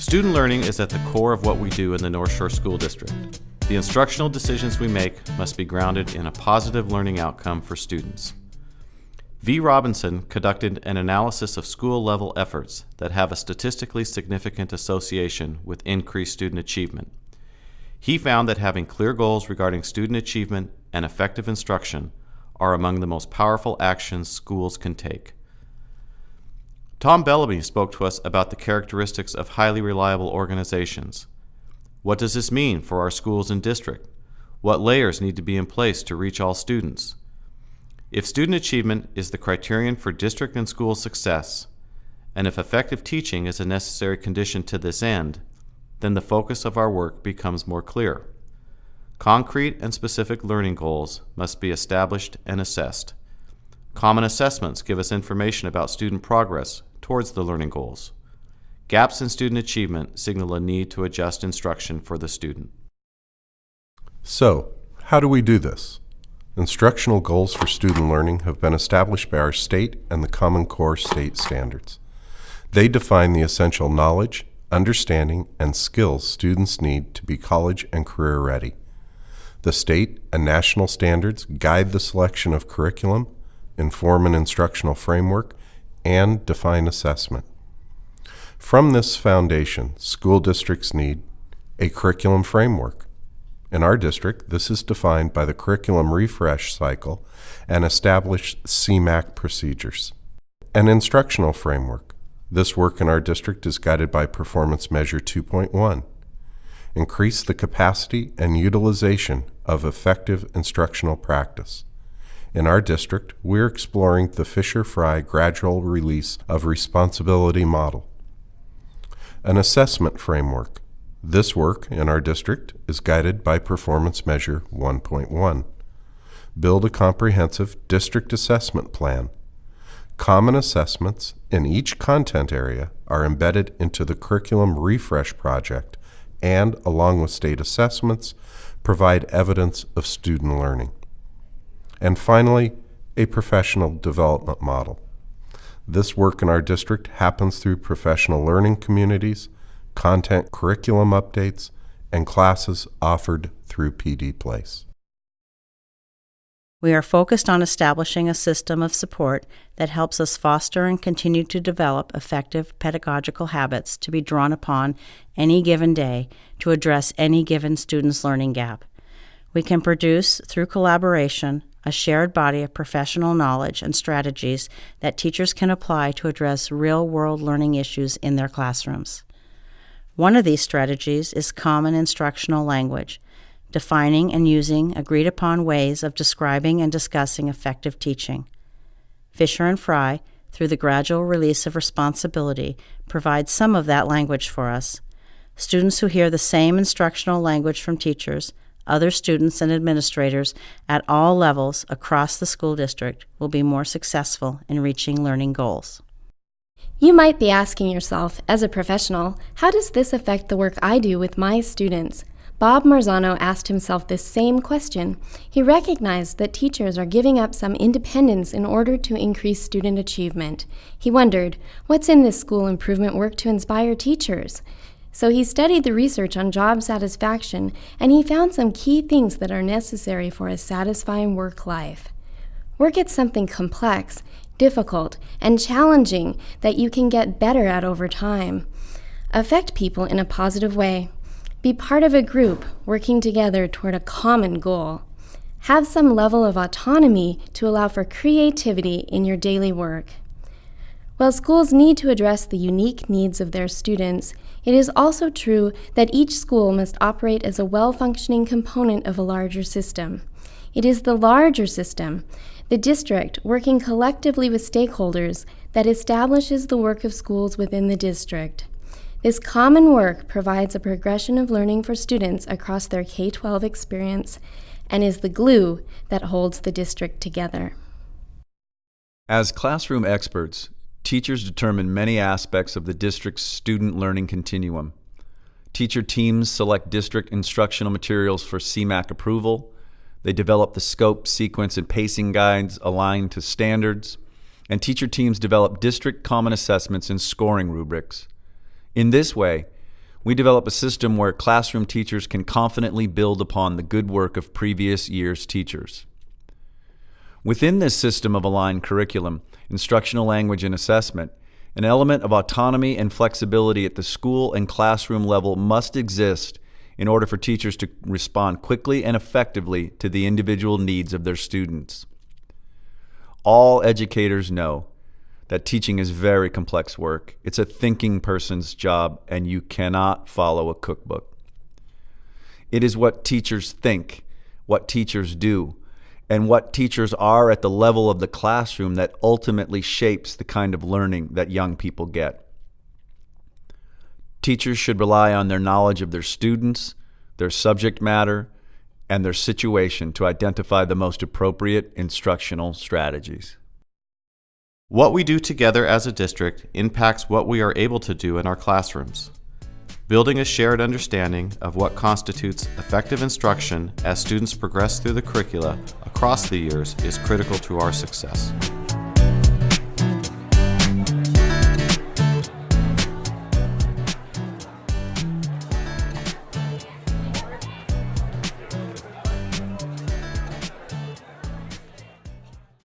Student learning is at the core of what we do in the North Shore School District. The instructional decisions we make must be grounded in a positive learning outcome for students. V. Robinson conducted an analysis of school-level efforts that have a statistically significant association with increased student achievement. He found that having clear goals regarding student achievement and effective instruction are among the most powerful actions schools can take. Tom Bellamy spoke to us about the characteristics of highly reliable organizations. What does this mean for our schools and district? What layers need to be in place to reach all students? If student achievement is the criterion for district and school success, and if effective teaching is a necessary condition to this end, then the focus of our work becomes more clear. Concrete and specific learning goals must be established and assessed. Common assessments give us information about student progress towards the learning goals. Gaps in student achievement signal a need to adjust instruction for the student. So, how do we do this? Instructional goals for student learning have been established by our state and the Common Core state standards. They define the essential knowledge, understanding, and skills students need to be college and career ready. The state and national standards guide the selection of curriculum, inform an instructional framework, and define assessment. From this foundation, school districts need a curriculum framework. In our district, this is defined by the curriculum refresh cycle and established CMAC procedures. An instructional framework. This work in our district is guided by Performance Measure 2.1. Increase the capacity and utilization of effective instructional practice. In our district, we're exploring the Fisher-Fry gradual release of responsibility model. An assessment framework. This work in our district is guided by Performance Measure 1.1. Build a comprehensive district assessment plan. Common assessments in each content area are embedded into the curriculum refresh project and, along with state assessments, provide evidence of student learning. And finally, a professional development model. This work in our district happens through professional learning communities, content curriculum updates, and classes offered through PD Place. We are focused on establishing a system of support that helps us foster and continue to develop effective pedagogical habits to be drawn upon any given day to address any given student's learning gap. We can produce, through collaboration, a shared body of professional knowledge and strategies that teachers can apply to address real-world learning issues in their classrooms. One of these strategies is common instructional language, defining and using agreed-upon ways of describing and discussing effective teaching. Fisher and Fry, through the gradual release of responsibility, provide some of that language for us. Students who hear the same instructional language from teachers, other students and administrators at all levels across the school district will be more successful in reaching learning goals. You might be asking yourself, as a professional, how does this affect the work I do with my students? Bob Marzano asked himself this same question. He recognized that teachers are giving up some independence in order to increase student achievement. He wondered, what's in this school improvement work to inspire teachers? So he studied the research on job satisfaction, and he found some key things that are necessary for a satisfying work life. Work at something complex, difficult, and challenging that you can get better at over time. Affect people in a positive way. Be part of a group working together toward a common goal. Have some level of autonomy to allow for creativity in your daily work. While schools need to address the unique needs of their students, it is also true that each school must operate as a well-functioning component of a larger system. It is the larger system, the district working collectively with stakeholders, that establishes the work of schools within the district. This common work provides a progression of learning for students across their K-12 experience and is the glue that holds the district together. As classroom experts, teachers determine many aspects of the district's student learning continuum. Teacher teams select district instructional materials for CMAC approval. They develop the scope, sequence, and pacing guides aligned to standards. And teacher teams develop district common assessments and scoring rubrics. In this way, We develop a system where classroom teachers can confidently build upon the good work of previous year's teachers. Within this system of aligned curriculum, instructional language, and assessment, an element of autonomy and flexibility at the school and classroom level must exist in order for teachers to respond quickly and effectively to the individual needs of their students. All educators know that teaching is very complex work. It's a thinking person's job, and you cannot follow a cookbook. It is what teachers think, what teachers do, and what teachers are at the level of the classroom that ultimately shapes the kind of learning that young people get. Teachers should rely on their knowledge of their students, their subject matter, and their situation to identify the most appropriate instructional strategies. What we do together as a district impacts what we are able to do in our classrooms. Building a shared understanding of what constitutes effective instruction as students progress through the curricula across the years is critical to our success.